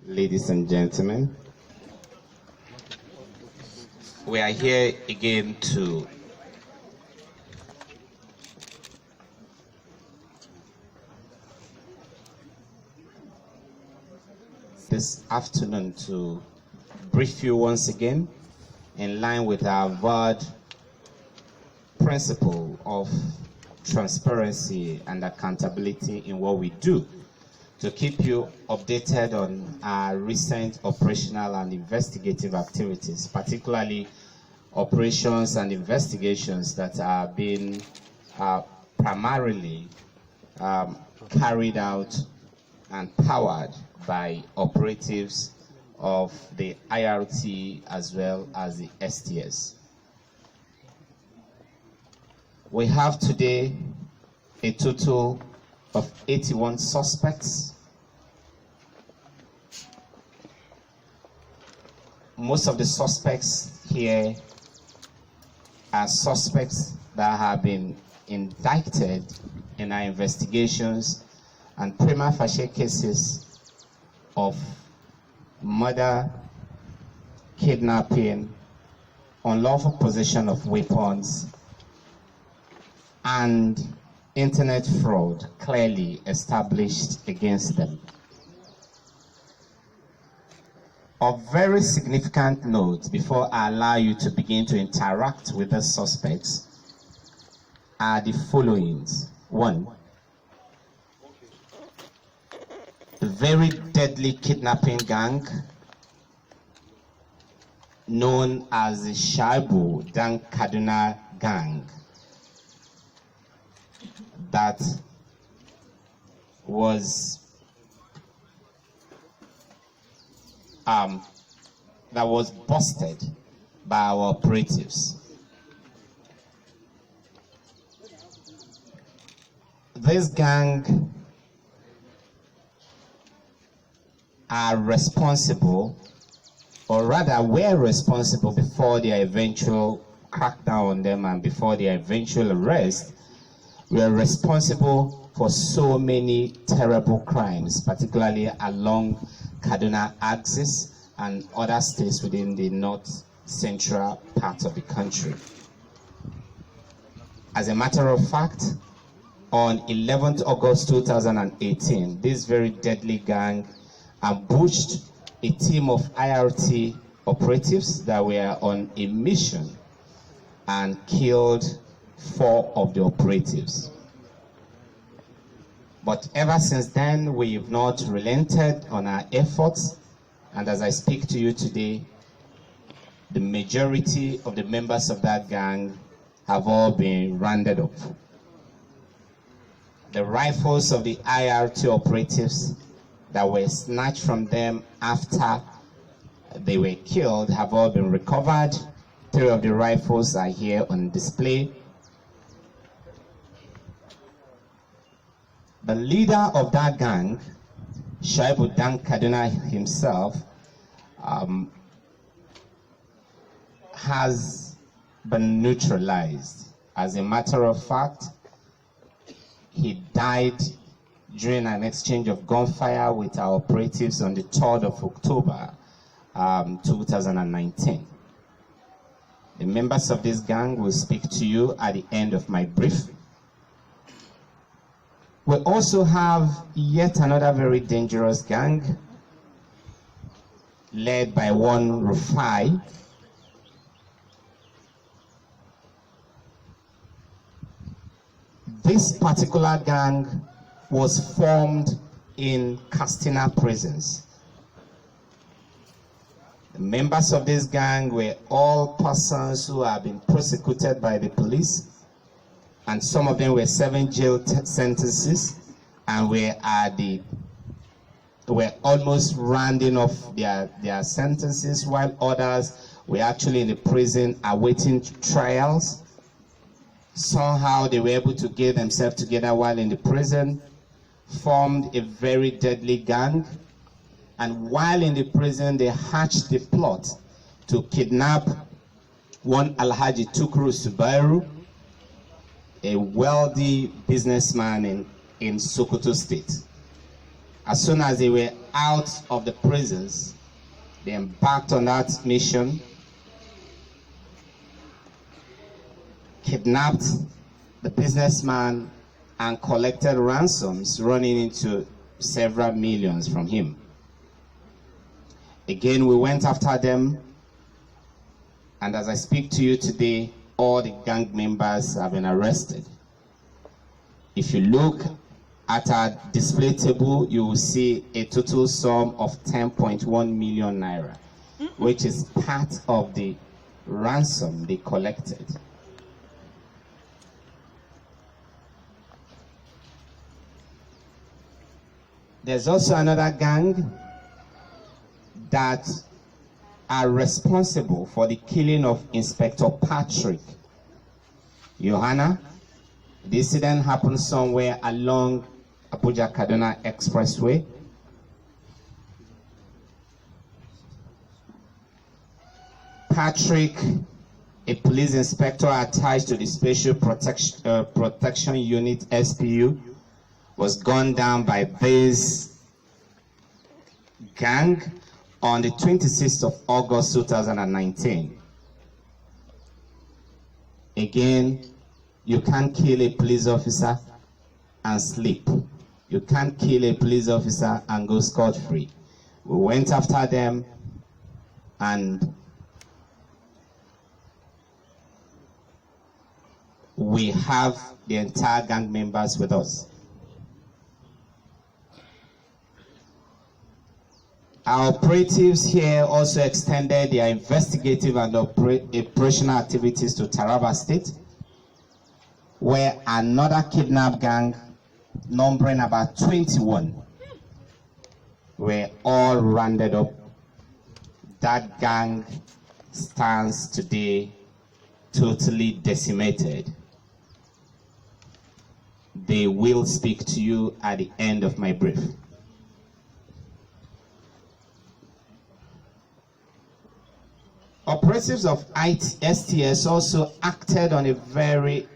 ladies and gentlemen. We are here again this afternoon to brief you once again in line with our vowed principle of transparency and accountability in what we do, to keep you updated on our recent operational and investigative activities, particularly operations and investigations that are being primarily carried out and powered by operatives of the IRT as well as the STS. We have today a total of 81 suspects. Most of the suspects here are suspects that have been indicted in our investigations and prima facie cases of murder, kidnapping, unlawful possession of weapons, and internet fraud clearly established against them. Of very significant note, before I allow you to begin to interact with the suspects, are the followings. One, a very deadly kidnapping gang known as the Shaibu Dan Kaduna gang that was busted by our operatives. This gang are responsible, or rather were responsible before their eventual crackdown on them and before their eventual arrest, were responsible for so many terrible crimes, particularly along Kaduna axis and other states within the north central part of the country. As a matter of fact, on 11th August 2018, this very deadly gang ambushed a team of IRT operatives that were on a mission and killed 4 of the operatives. But ever since then, we've not relented on our efforts, and as I speak to you today, the majority of the members of that gang have all been rounded up. The rifles of the IRT operatives that were snatched from them after they were killed have all been recovered. 3 of the rifles are here on display. The leader of that gang, Shaibu Dan Kaduna himself, has been neutralized. As a matter of fact, he died during an exchange of gunfire with our operatives on the 3rd of October 2019. The members of this gang will speak to you at the end of my brief. We also have yet another very dangerous gang led by one Rufai. This particular gang was formed in Castina prisons. The members of this gang were all persons who have been prosecuted by the police, and some of them were serving jail sentences and were almost rounding off their sentences, while others were actually in the prison awaiting trials. Somehow they were able to get themselves together while in the prison, formed a very deadly gang, and while in the prison they hatched the plot to kidnap one Alhaji Tukuru Subairu, a wealthy businessman in Sokoto State. As soon as they were out of the prisons, they embarked on that mission, kidnapped the businessman, and collected ransoms running into several millions from him. Again, we went after them, and as I speak to you today, all the gang members have been arrested. If you look at our display table, you will see a total sum of 10.1 million naira, which is part of the ransom they collected. There's also another gang that are responsible for the killing of Inspector Patrick. Johanna, the incident happened somewhere along Abuja-Kaduna Expressway. Patrick, a police inspector attached to the Special Protection Unit SPU, was gunned down by this gang on the 26th of August 2019. Again, you can't kill a police officer and sleep. You can't kill a police officer and go scot-free. We went after them, and we have the entire gang members with us. Our operatives here also extended their investigative and operational activities to Taraba State, where another kidnap gang numbering about 21 were all rounded up. That gang stands today totally decimated. They will speak to you at the end of my brief. Operatives of STS also acted on a very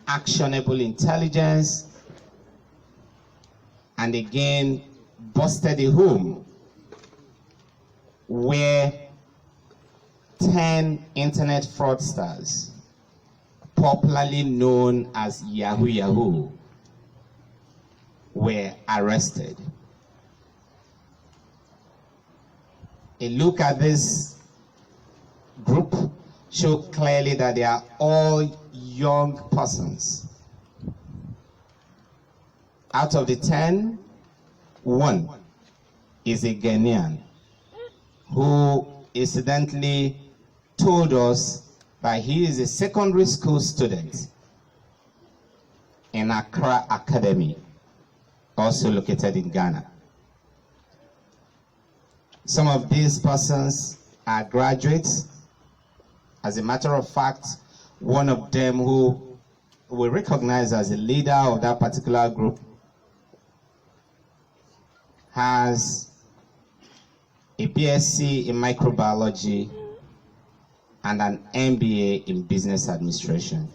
actionable intelligence and again busted a home where 10 internet fraudsters, popularly known as Yahoo, were arrested. A look at this group shows clearly that they are all young persons. Out of the 10, one is a Ghanaian who incidentally told us that he is a secondary school student in Accra Academy, also located in Ghana. Some of these persons are graduates. As a matter of fact, one of them who we recognize as a leader of that particular group has a BSc in microbiology and an MBA in business administration.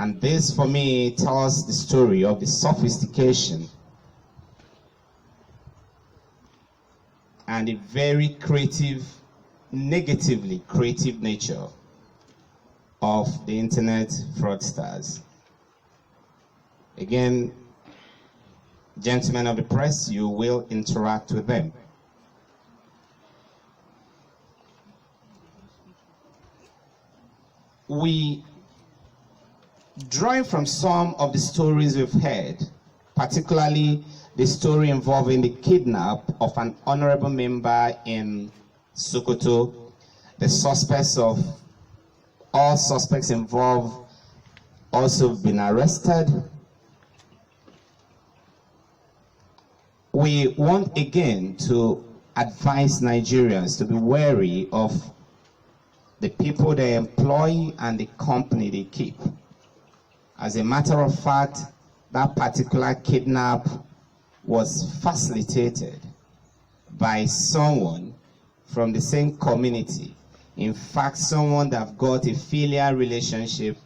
And this, for me, tells the story of the sophistication and a very creative, negatively creative nature of the internet fraudsters. Again, gentlemen of the press, you will interact with them. We, drawing from some of the stories we've heard, particularly the story involving the kidnap of an honorable member in Sokoto, all suspects involved also been arrested. We want again to advise Nigerians to be wary of the people they employ and the company they keep. As a matter of fact, that particular kidnap was facilitated by someone from the same community. In fact, someone that got a filial relationship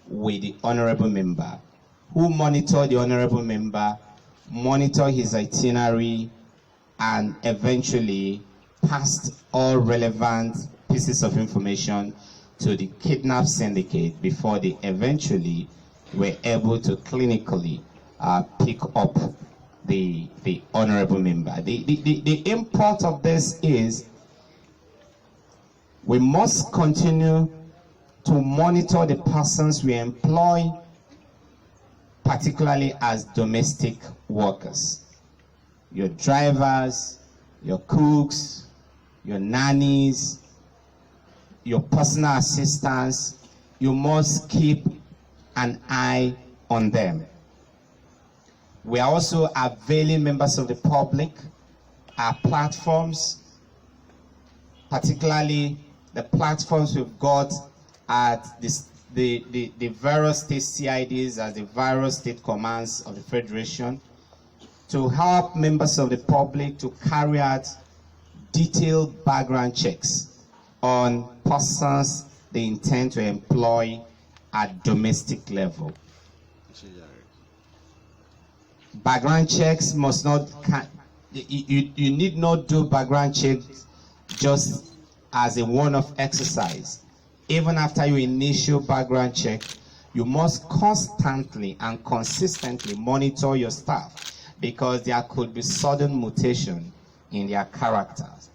with the honorable member. who monitor the honorable member, monitor his itinerary, and eventually passed all relevant pieces of information to the kidnap syndicate before they eventually were able to clinically pick up the honorable member. The import of this is we must continue to monitor the persons we employ, particularly as domestic workers. Your drivers, your cooks, your nannies, your personal assistants, you must keep an eye on them. We are also availing members of the public our platforms, particularly the platforms we've got at the various state CIDs as the various state commands of the Federation, to help members of the public to carry out detailed background checks on persons they intend to employ at domestic level. Background checks must not, you need not do background checks just as a one-off exercise. Even after your initial background check, you must constantly and consistently monitor your staff, because there could be sudden mutation in their characters.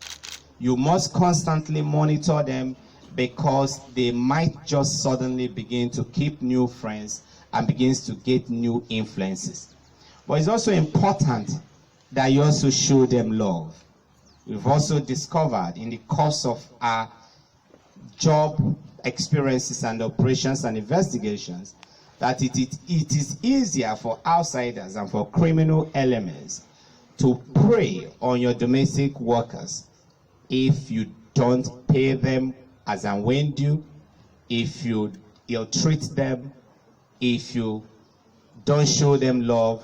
You must constantly monitor them because they might just suddenly begin to keep new friends and begins to get new influences. But it's also important that you also show them love. We've also discovered in the course of our job experiences and operations and investigations that it is easier for outsiders and for criminal elements to prey on your domestic workers if you don't pay them as and when due, if you ill-treat them, if you don't show them love,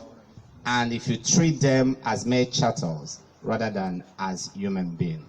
and if you treat them as mere chattels rather than as human beings.